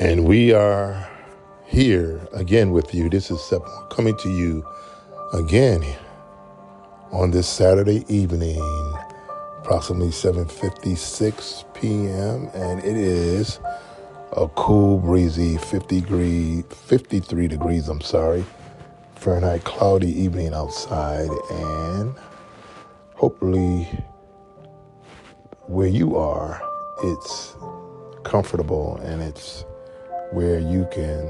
And we are here again with you. This is Sep coming to you again on this Saturday evening, approximately 7:56 p.m. And it is a cool, breezy 53 degrees, Fahrenheit, cloudy evening outside. And hopefully where you are, it's comfortable and it's where you can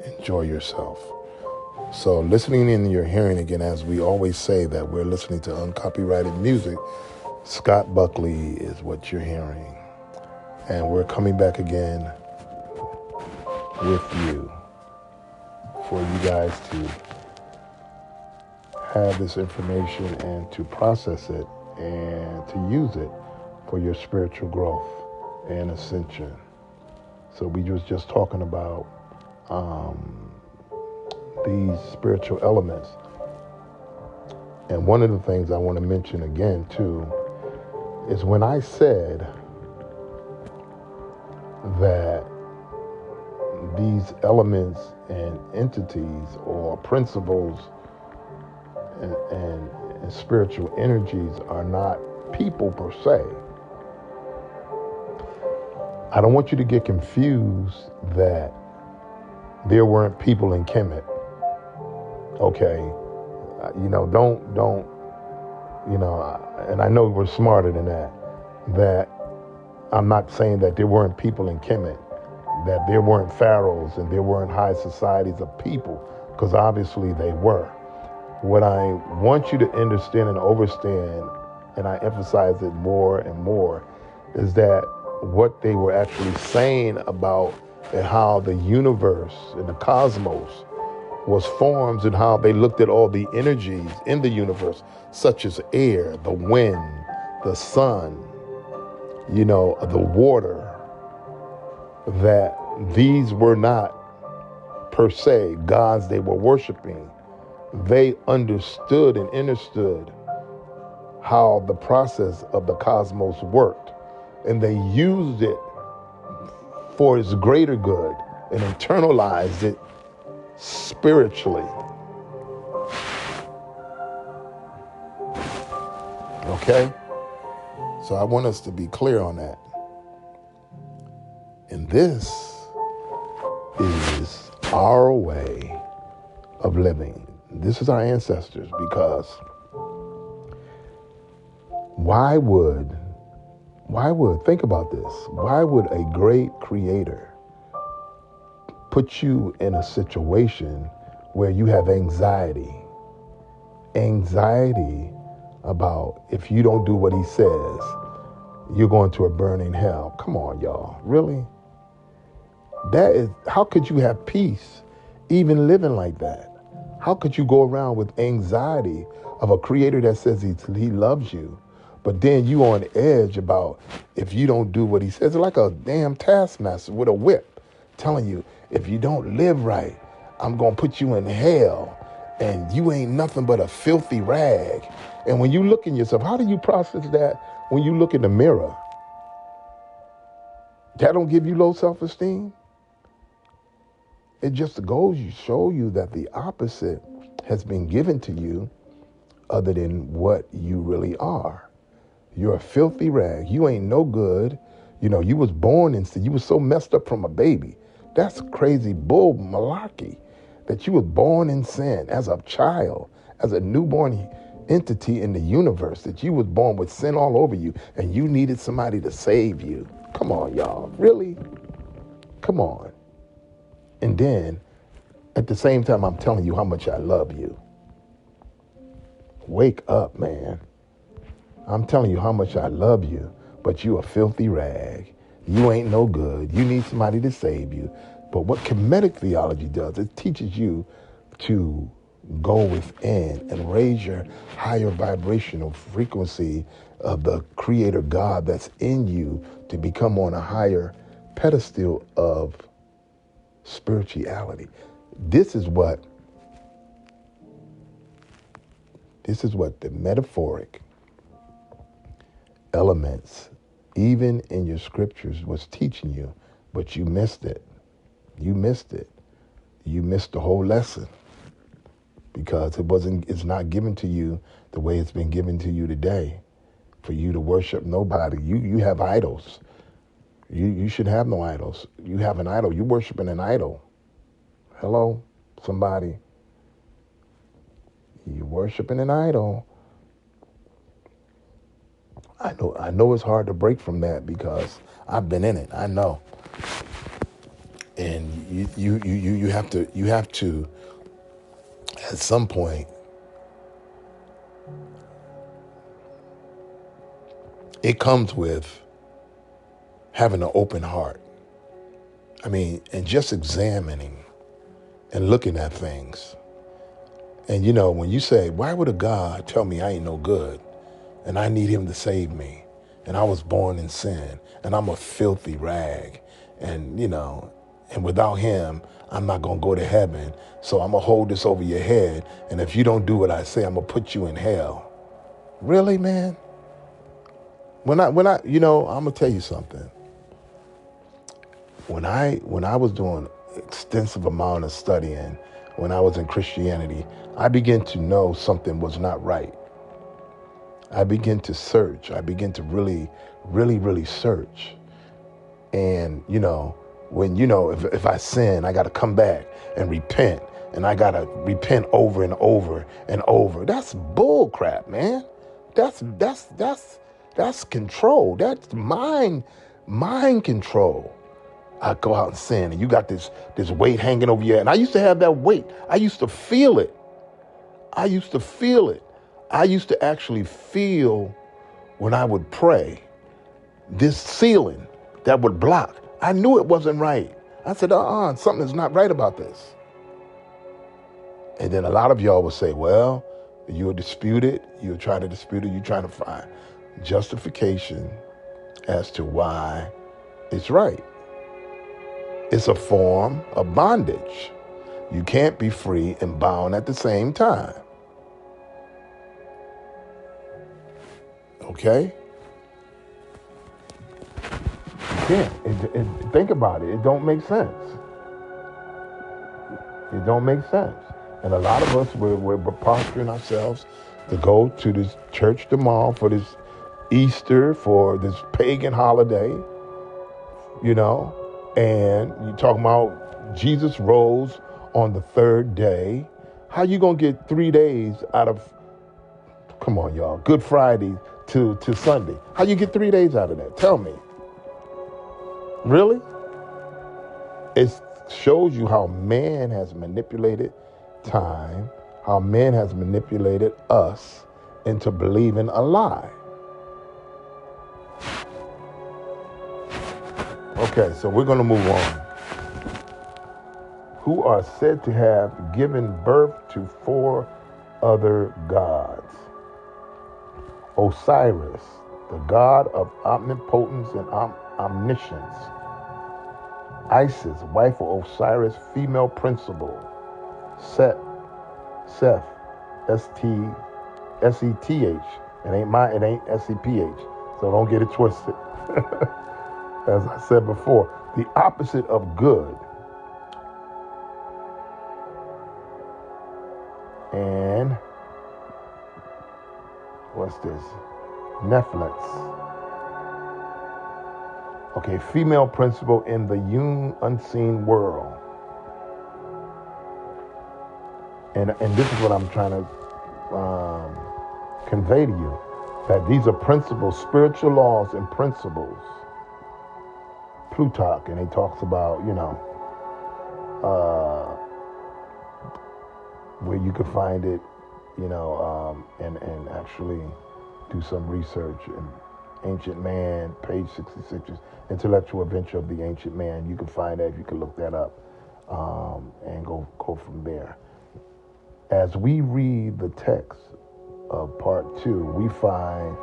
enjoy yourself. So listening in, you're hearing again, as we always say, that we're listening to uncopyrighted music. Scott Buckley is what you're hearing. And we're coming back again with you for you guys to have this information and to process it and to use it for your spiritual growth and ascension. So we was just talking about these spiritual elements. And one of the things I want to mention again, too, is when I said that these elements and entities or principles and spiritual energies are not people per se, I don't want you to get confused that there weren't people in Kemet. Okay, don't, and I know we're smarter than that, that I'm not saying that there weren't people in Kemet, that there weren't pharaohs and there weren't high societies of people, because obviously they were. What I want you to understand and understand, and I emphasize it more and more, is that what they were actually saying about how the universe and the cosmos was formed and how they looked at all the energies in the universe, such as air, the wind, the sun, the water, that these were not per se gods they were worshiping. They understood and understood how the process of the cosmos worked, and they used it for its greater good and internalized it spiritually. Okay? So I want us to be clear on that. And this is our way of living. This is our ancestors, because why would, think about this, why would a great creator put you in a situation where you have anxiety about if you don't do what he says, you're going to a burning hell? Come on, y'all. Really? How could you have peace even living like that? How could you go around with anxiety of a creator that says he loves you, but then you on edge about if you don't do what he says? It's like a damn taskmaster with a whip telling you, if you don't live right, I'm going to put you in hell, and you ain't nothing but a filthy rag. And when you look in yourself, how do you process that when you look in the mirror? That don't give you low self-esteem? It just goes to show you that the opposite has been given to you other than what you really are. You're a filthy rag. You ain't no good. You was born in sin. You was so messed up from a baby. That's crazy bull malarkey, that you was born in sin as a child, as a newborn entity in the universe, that you was born with sin all over you and you needed somebody to save you. Come on, y'all. Really? Come on. And then, at the same time, I'm telling you how much I love you. Wake up, man. I'm telling you how much I love you, but you a filthy rag. You ain't no good. You need somebody to save you. But what Kemetic theology does, it teaches you to go within and raise your higher vibrational frequency of the creator God that's in you to become on a higher pedestal of spirituality. This is what the metaphoric elements, even in your scriptures, was teaching you, but you missed it. You missed it. You missed the whole lesson because it's not given to you the way it's been given to you today for you to worship nobody. You have idols. You should have no idols. You have an idol. You're worshiping an idol. Hello, somebody. You're worshiping an idol. I know it's hard to break from that because I've been in it. I know. And you have to at some point, it comes with having an open heart. I mean, and just examining and looking at things. And when you say, why would a God tell me I ain't no good and I need him to save me and I was born in sin and I'm a filthy rag and and without him, I'm not going to go to heaven. So I'm going to hold this over your head. And if you don't do what I say, I'm going to put you in hell. Really, man? When I, I'm going to tell you something. When I was doing extensive amount of studying, when I was in Christianity, I began to know something was not right. I began to search. I began to really, really, really search. And, when, if I sin, I got to come back and repent. And I got to repent over and over and over. That's bull crap, man. That's control. That's mind control. I go out and sin, and you got this weight hanging over your head. And I used to have that weight. I used to feel it. I used to actually feel when I would pray, this ceiling that would block. I knew it wasn't right. I said, something is not right about this. And then a lot of y'all will say, well, you'll dispute it. You'll try to dispute it. You're trying to find justification as to why it's right. It's a form of bondage. You can't be free and bound at the same time. Okay? You can't. Think about it. It don't make sense. It don't make sense. And a lot of us, we're posturing ourselves to go to this church tomorrow for this Easter, for this pagan holiday, and you talking about Jesus rose on the third day. How you going to get 3 days out of, come on, y'all, Good Friday to Sunday? How you get 3 days out of that? Tell me. Really? It shows you how man has manipulated time, how man has manipulated us into believing a lie. Okay, so we're going to move on. Who are said to have given birth to 4 other gods. Osiris, the god of omnipotence and omniscience. Isis, wife of Osiris, female principal. Seth, S-T-S-E-T-H. It ain't S-E-P-H, so don't get it twisted. As I said before, the opposite of good. And what's this? Nephilim. Okay, female principal in the unseen world. And this is what I'm trying to convey to you, that these are principles, spiritual laws and principles. Plutarch, and he talks about, where you can find it, and actually do some research. And Ancient Man, page 66, Intellectual Adventure of the Ancient Man. You can find that, you can look that up, and go from there. As we read the text of part 2, we find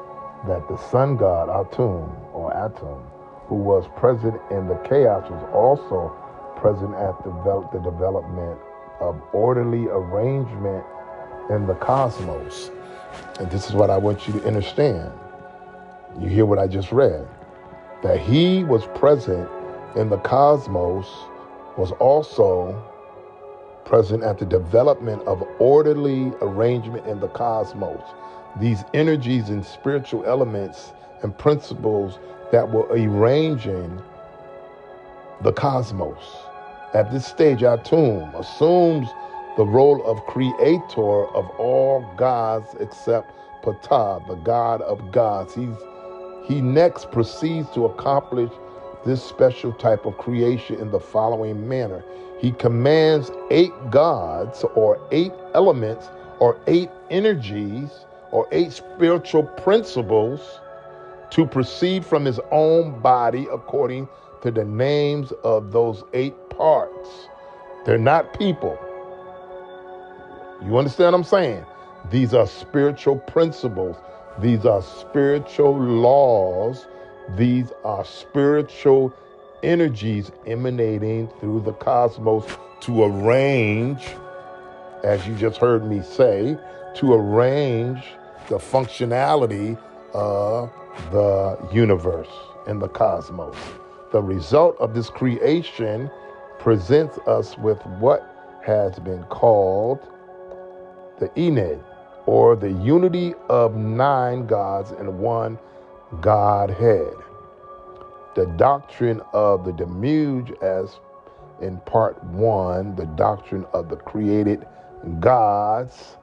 that the sun god Atum, who was present in the chaos, was also present at the development of orderly arrangement in the cosmos. And this is what I want you to understand. You hear what I just read? That he was present in the cosmos was also present at the development of orderly arrangement in the cosmos. These energies and spiritual elements and principles that were arranging the cosmos. At this stage, Atum assumes the role of creator of all gods except Ptah, the god of gods. He next proceeds to accomplish this special type of creation in the following manner. He commands 8 gods or 8 elements or 8 energies or 8 spiritual principles to proceed from his own body according to the names of those 8 parts. They're not people. You understand what I'm saying? These are spiritual principles. These are spiritual laws. These are spiritual energies emanating through the cosmos to arrange, as you just heard me say, to arrange the functionality of the universe and the cosmos. The result of this creation presents us with what has been called the Ened, or the unity of 9 gods in one Godhead. The doctrine of the Deluge, as in part 1, the doctrine of the created gods,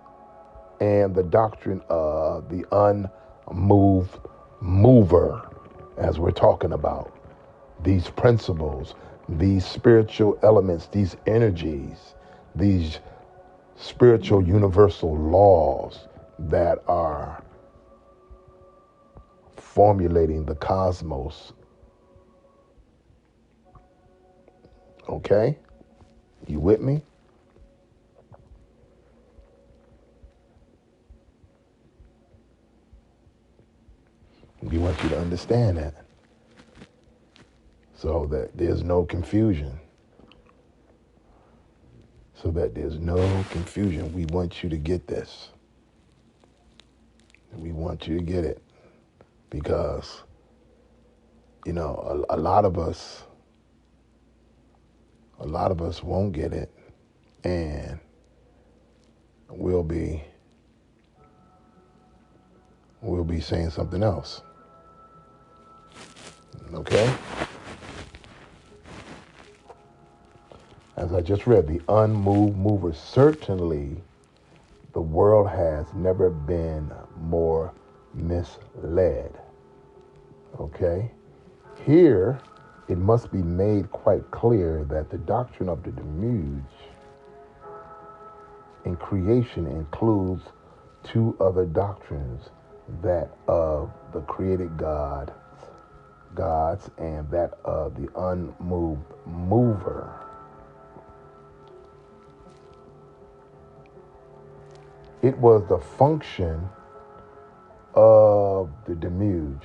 and the doctrine of the unmoved mover, as we're talking about. These principles, these spiritual elements, these energies, these spiritual universal laws that are formulating the cosmos. Okay? You with me? We want you to understand that so that there's no confusion. So that there's no confusion. We want you to get this. We want you to get it because, you know, a lot of us won't get it, and we'll be saying something else. Okay? As I just read, the unmoved mover. Certainly, the world has never been more misled. Okay? Here, it must be made quite clear that the doctrine of the Deluge in creation includes 2 other doctrines, that of the created gods, and that of the unmoved mover. It was the function of the Deluge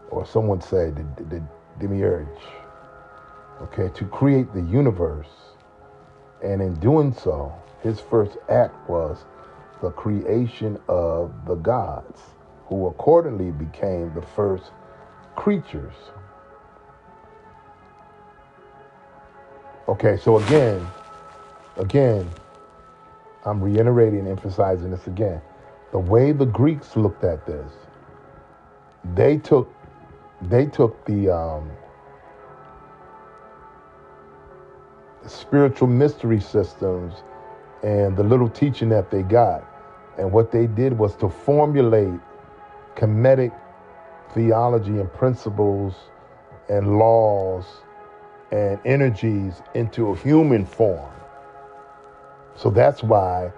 or some would say the demiurge, okay, to create the universe. And in doing so, his first act was the creation of the gods, who accordingly became the first creatures. Okay, so again, I'm reiterating, emphasizing this again. The way the Greeks looked at this, they took the spiritual mystery systems and the little teaching that they got, and what they did was to formulate Kemetic theology and principles and laws and energies into a human form. So that's why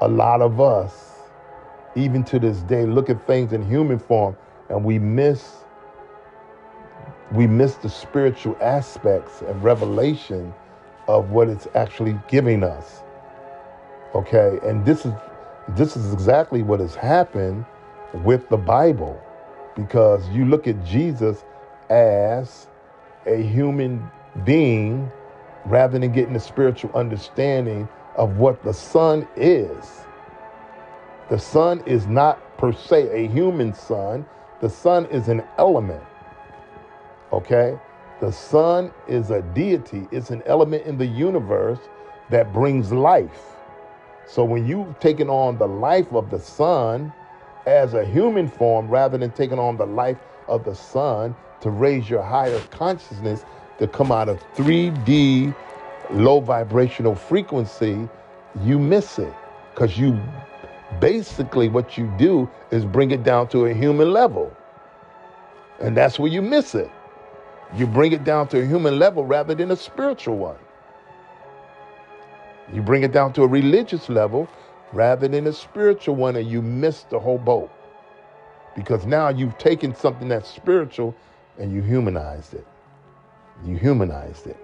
a lot of us, even to this day, look at things in human form and we miss the spiritual aspects and revelation of what it's actually giving us. Okay, and this is exactly what has happened with the Bible, because you look at Jesus as a human being rather than getting the spiritual understanding of what the Son is. The Son is not per se a human son. The Son is an element. Okay? The sun is a deity. It's an element in the universe that brings life. So when you've taken on the life of the sun as a human form, rather than taking on the life of the sun to raise your higher consciousness to come out of 3D low vibrational frequency, you miss it. Because you basically, what you do is bring it down to a human level. And that's where you miss it. You bring it down to a human level rather than a spiritual one. You bring it down to a religious level rather than a spiritual one, and you miss the whole boat. Because now you've taken something that's spiritual and you humanized it. You humanized it.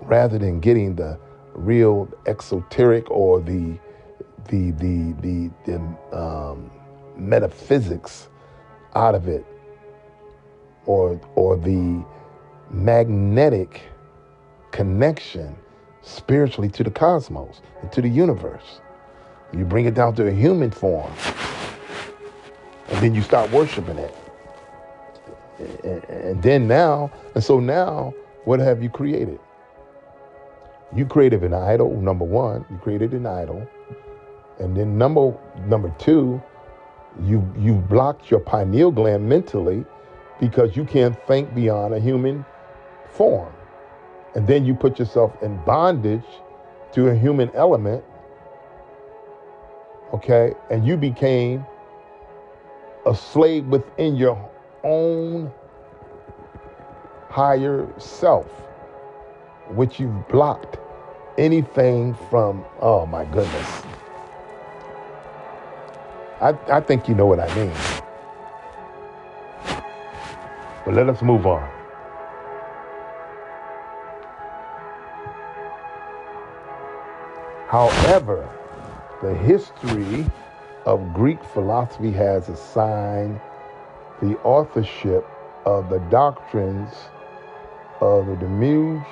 Rather than getting the real exoteric or the metaphysics out of it, or the magnetic connection spiritually to the cosmos and to the universe. You bring it down to a human form, and then you start worshiping it. And so now, what have you created? You created an idol, number one. You created an idol. And then number two, you've blocked your pineal gland mentally because you can't think beyond a human form. And then you put yourself in bondage to a human element, okay? And you became a slave within your own higher self, which you've blocked anything from, oh my goodness. I think you know what I mean. But let us move on. However, the history of Greek philosophy has assigned the authorship of the doctrines of the Demiurge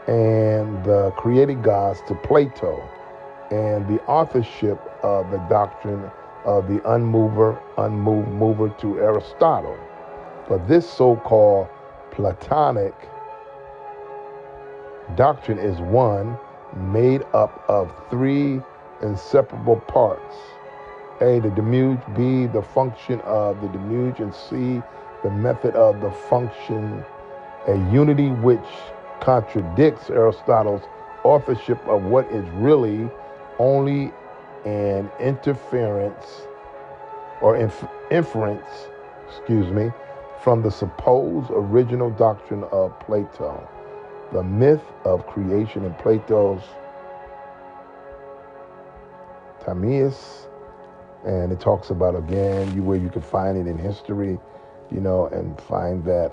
and the created gods to Plato, and the authorship of the doctrine of the unmoved mover to Aristotle. But this so-called Platonic doctrine is one made up of three inseparable parts. A, the Demiurge; B, the function of the Demiurge; and C, the method of the function, a unity which contradicts Aristotle's authorship of what is really only an inference from the supposed original doctrine of Plato. The myth of creation in Plato's Timaeus, and it talks about, again, where you can find it in history, and find that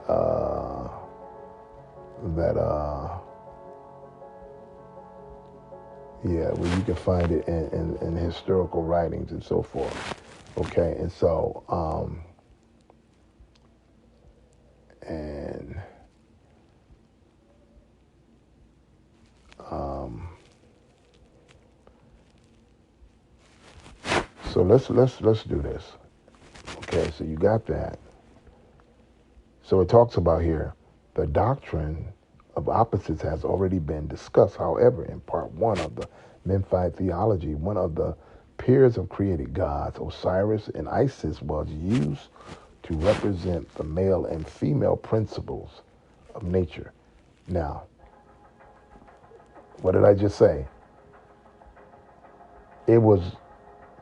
where you can find it in historical writings and so forth. Okay, and so so let's do this. Okay, so you got that. So it talks about here, the doctrine of opposites has already been discussed. However, in part one of the Memphite theology, one of the pairs of created gods, Osiris and Isis, was used to represent the male and female principles of nature. Now, what did I just say? It was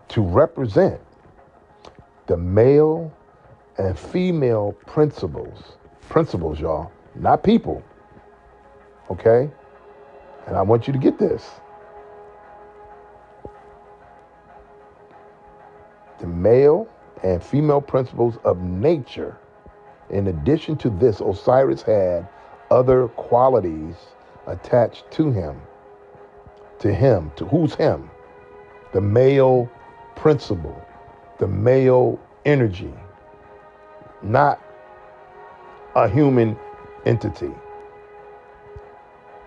to represent the male and female principles, y'all, not people. Okay? And I want you to get this. The male and female principles of nature. In addition to this, Osiris had other qualities attached to him. To who's him? The male principle, the male energy, not a human entity.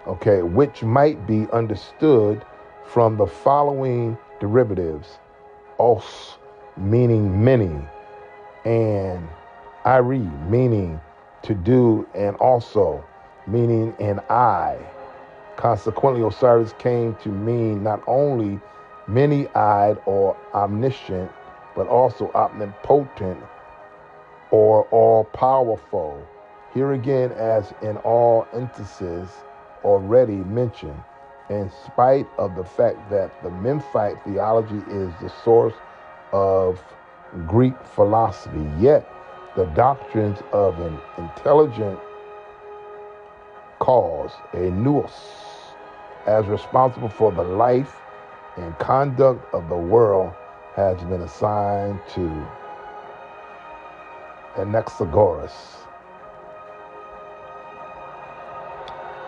Okay, which might be understood from the following derivatives: os, meaning many, and Iri, meaning to do, and also, meaning an I. Consequently, Osiris came to mean not only many-eyed or omniscient, but also omnipotent or all-powerful. Here again, as in all instances already mentioned, in spite of the fact that the Memphite theology is the source of Greek philosophy, yet the doctrines of an intelligent cause, a nous, as responsible for the life and conduct of the world, has been assigned to Anaxagoras.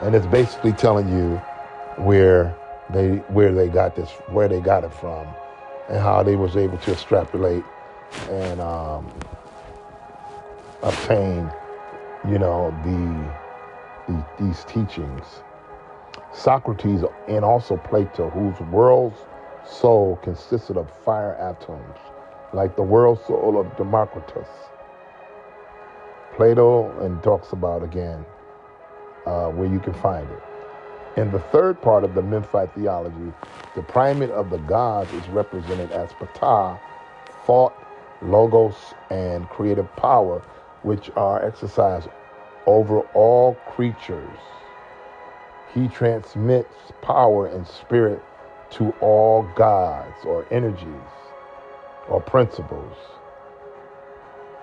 And it's basically telling you where they got it from, and how they was able to extrapolate and obtain, these teachings. Socrates and also Plato, whose world's soul consisted of fire atoms, like the world soul of Democritus. Plato and talks about again where you can find it. In the third part of the Memphite theology, the primate of the gods is represented as Ptah, thought, logos, and creative power, which are exercised over all creatures. He transmits power and spirit to all gods or energies or principles,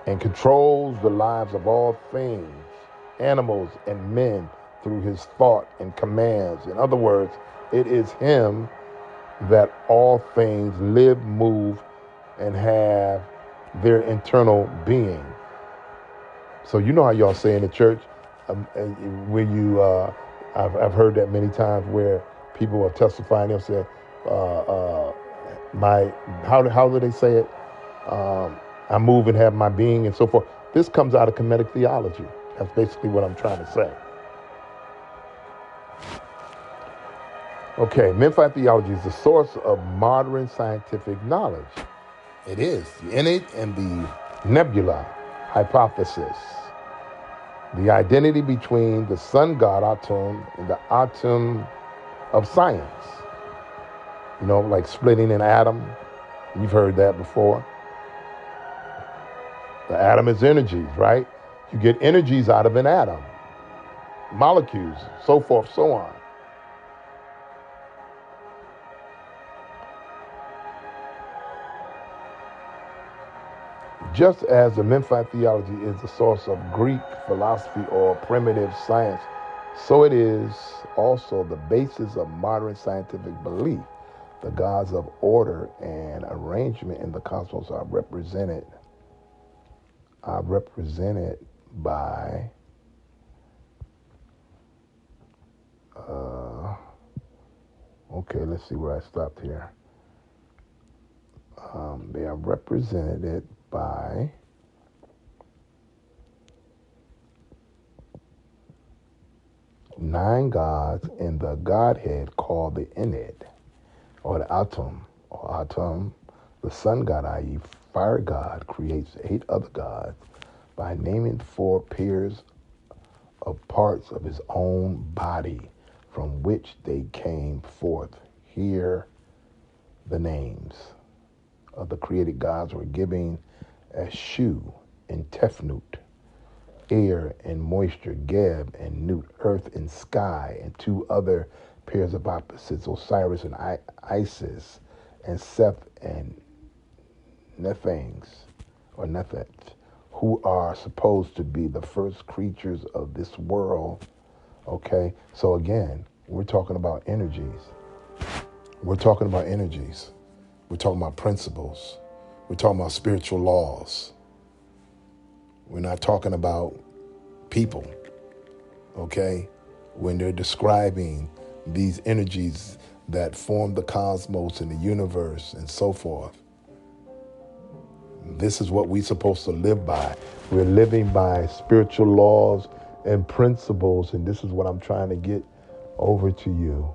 and controls the lives of all things, animals and men, through his thought and commands. In other words, it is him that all things live, move, and have their internal being. So you know how y'all say in the church, where you, I've heard that many times, where people are testifying, they'll say, how do they say it? I move and have my being, and so forth. This comes out of Kemetic theology. That's basically what I'm trying to say. Okay, Memphite theology is the source of modern scientific knowledge. It is the innate and the nebula hypothesis. The identity between the sun god Atum and the atom of science. Like splitting an atom. You've heard that before. The atom is energies, right? You get energies out of an atom, molecules, so forth, so on. Just as the Memphite theology is the source of Greek philosophy or primitive science, so it is also the basis of modern scientific belief. The gods of order and arrangement in the cosmos are represented by let's see where I stopped here. They are represented by nine gods in the Godhead called the Ened, or the Atum, the sun god, i.e. fire god, creates 8 other gods by naming 4 pairs of parts of his own body from which they came forth. Here, the names of the created gods were given as Shu and Tefnut, air and moisture, Geb and Nut, earth and sky, and 2 other pairs of opposites, Osiris and Isis, and Seth and Nephangs, or Nephet, who are supposed to be the first creatures of this world. Okay, so again, we're talking about energies. We're talking about principles. We're talking about spiritual laws. We're not talking about people, okay? When they're describing these energies that form the cosmos and the universe and so forth. This is what we're supposed to live by. We're living by spiritual laws and principles, and this is what I'm trying to get over to you,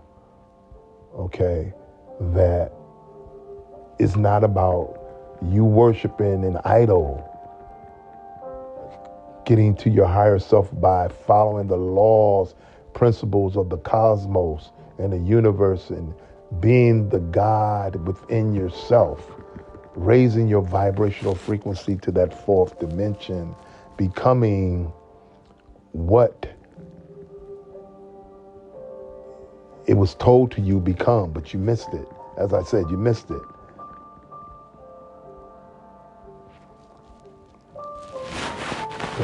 okay? That is not about you worshiping an idol. getting to your higher self by following the laws, principles of the cosmos and the universe, and being the God within yourself, raising your vibrational frequency to that fourth dimension, becoming what it was told to you become, but you missed it. As I said, you missed it.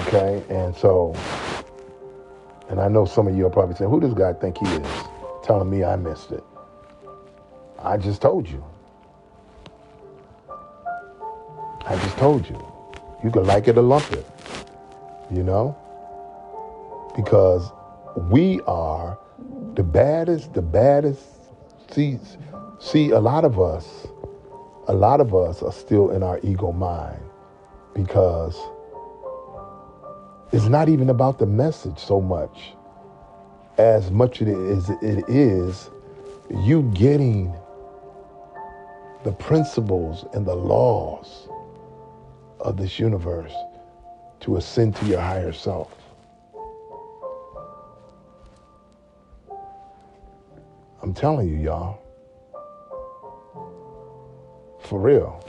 Okay, and I know some of you are probably saying, who does God think he is? Telling me I missed it. I just told you. I just told you. You can like it or lump it, you know? Because we are the baddest. See, a lot of us are still in our ego mind, because it's not even about the message so much as much as it is you getting the principles and the laws of this universe to ascend to your higher self. I'm telling you, y'all. For real.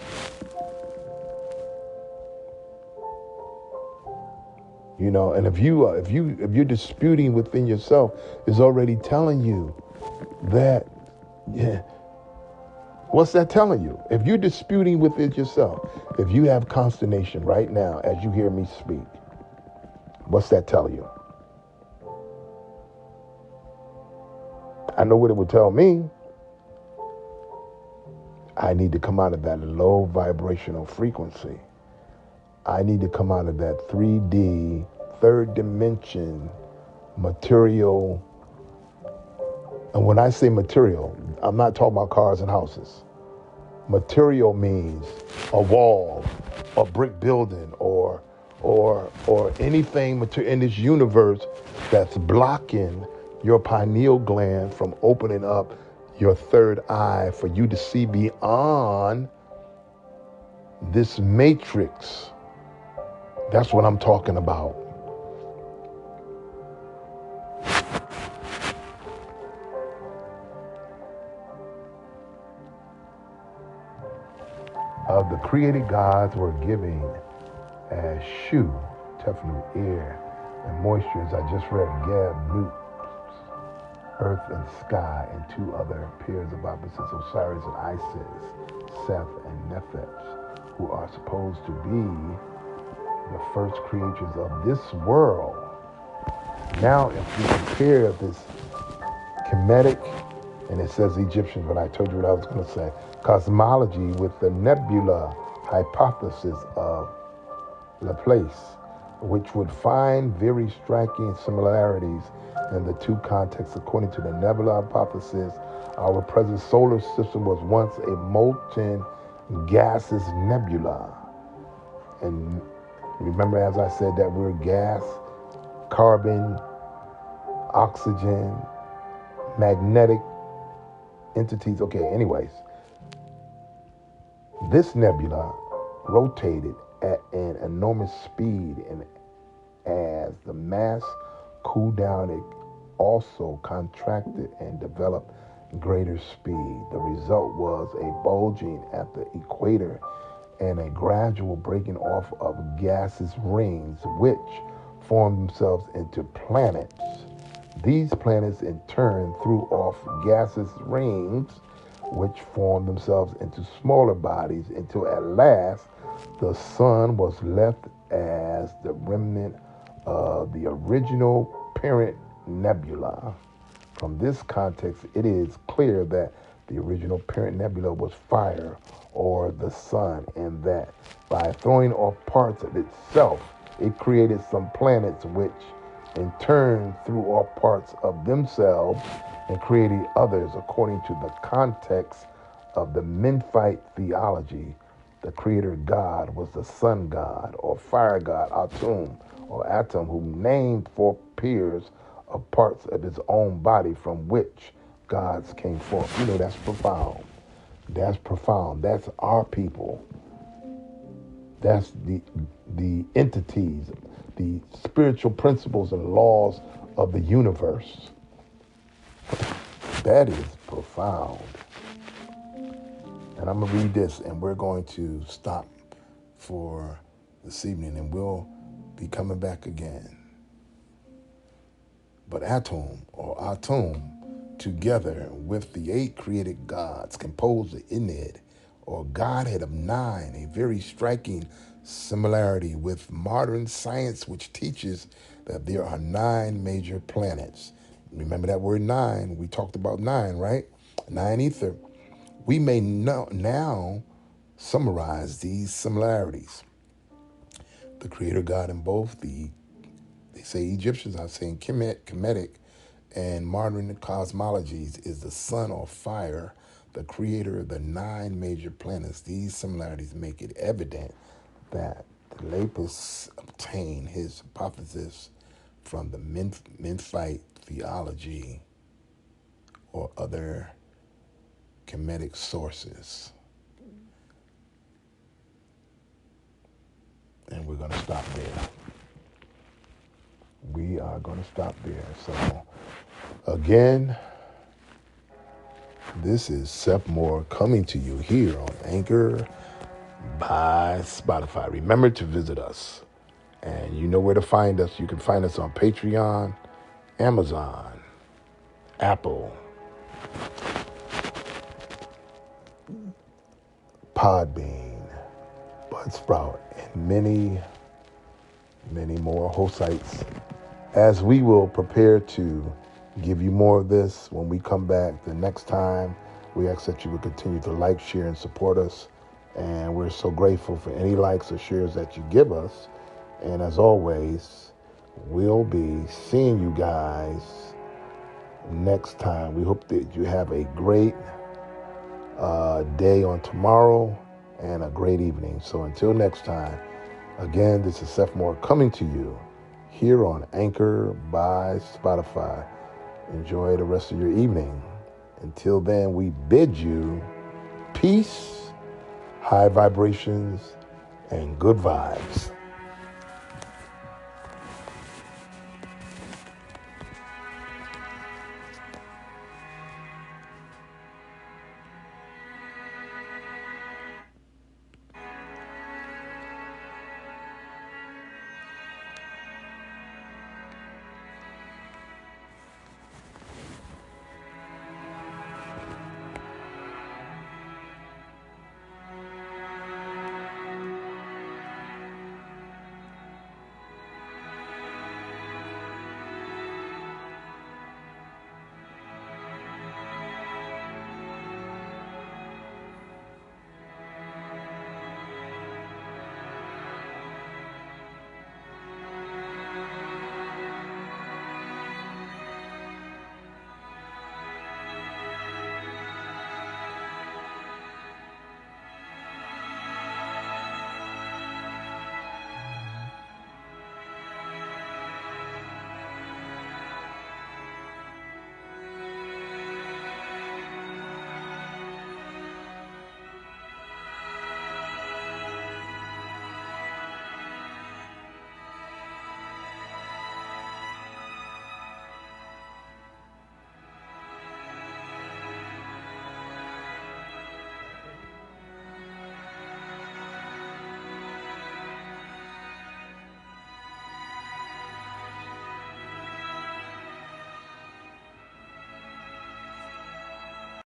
You know, and if you're disputing within yourself, it's already telling you that, yeah. What's that telling you? If you're disputing within yourself, if you have consternation right now as you hear me speak, what's that tell you? I know what it would tell me. I need to come out of that low vibrational frequency. I need to come out of that 3D, third dimension, material. And when I say material, I'm not talking about cars and houses. Material means a wall, a brick building, or anything in this universe that's blocking your pineal gland from opening up your third eye for you to see beyond this matrix. That's what I'm talking about. The created gods were giving as Shu, Tefnu, air, and moisture, as I just read, Geb, Nut, earth and sky, and two other pairs of opposites, Osiris and Isis, Seth and Nephesh, who are supposed to be the first creatures of this world. Now, if we compare this Kemetic, and it says Egyptian, but I told you what I was going to say, cosmology with the nebula hypothesis of Laplace, which would find very striking similarities in the two contexts. According to the nebula hypothesis, our present solar system was once a molten gaseous nebula. And remember, as I said, that we're gas, carbon, oxygen, magnetic entities. Okay, anyways, this nebula rotated at an enormous speed, and as the mass cooled down, it also contracted and developed greater speed. The result was a bulging at the equator and a gradual breaking off of gaseous rings, which formed themselves into planets. These planets in turn threw off gaseous rings, which formed themselves into smaller bodies, until at last the sun was left as the remnant of the original parent nebula. From this context, it is clear that the original parent nebula was fire, or the sun, and that by throwing off parts of itself, it created some planets, which in turn threw off parts of themselves and created others. According to the context of the Memphite theology, the creator god was the sun god or fire god Atum, or Atum, who named four pairs of parts of his own body from which gods came forth. You know, that's profound. That's profound. That's our people. That's the entities. the spiritual principles and laws of the universe. That is profound. And I'm going to read this, and we're going to stop for this evening, and we'll be coming back again. But Atum, or Atum, together with the 8 created gods, compose the Ennead, or Godhead of 9, a very striking similarity with modern science, which teaches that there are 9 major planets. Remember that word 9? We talked about 9, right? 9 ether. We may now summarize these similarities. The creator God in both they say Egyptians are saying Kemetic and modern cosmologies is the sun or fire, the creator of the 9 major planets. These similarities make it evident that Lapis obtained his hypothesis from the Memphite theology or other Kemetic sources. And we're going to stop there. We are going to stop there. So, again, this is Seth Moore coming to you here on Anchor by Spotify. Remember to visit us. And you know where to find us. You can find us on Patreon, Amazon, Apple, Podbean, Buzzsprout, and many, many more host sites. As we will prepare to give you more of this when we come back the next time, we ask that you will continue to like, share, and support us. And we're so grateful for any likes or shares that you give us. And as always, we'll be seeing you guys next time. We hope that you have a great day on tomorrow and a great evening. So until next time, again, this is Seth Moore coming to you here on Anchor by Spotify. Enjoy the rest of your evening. Until then, we bid you peace, high vibrations, and good vibes.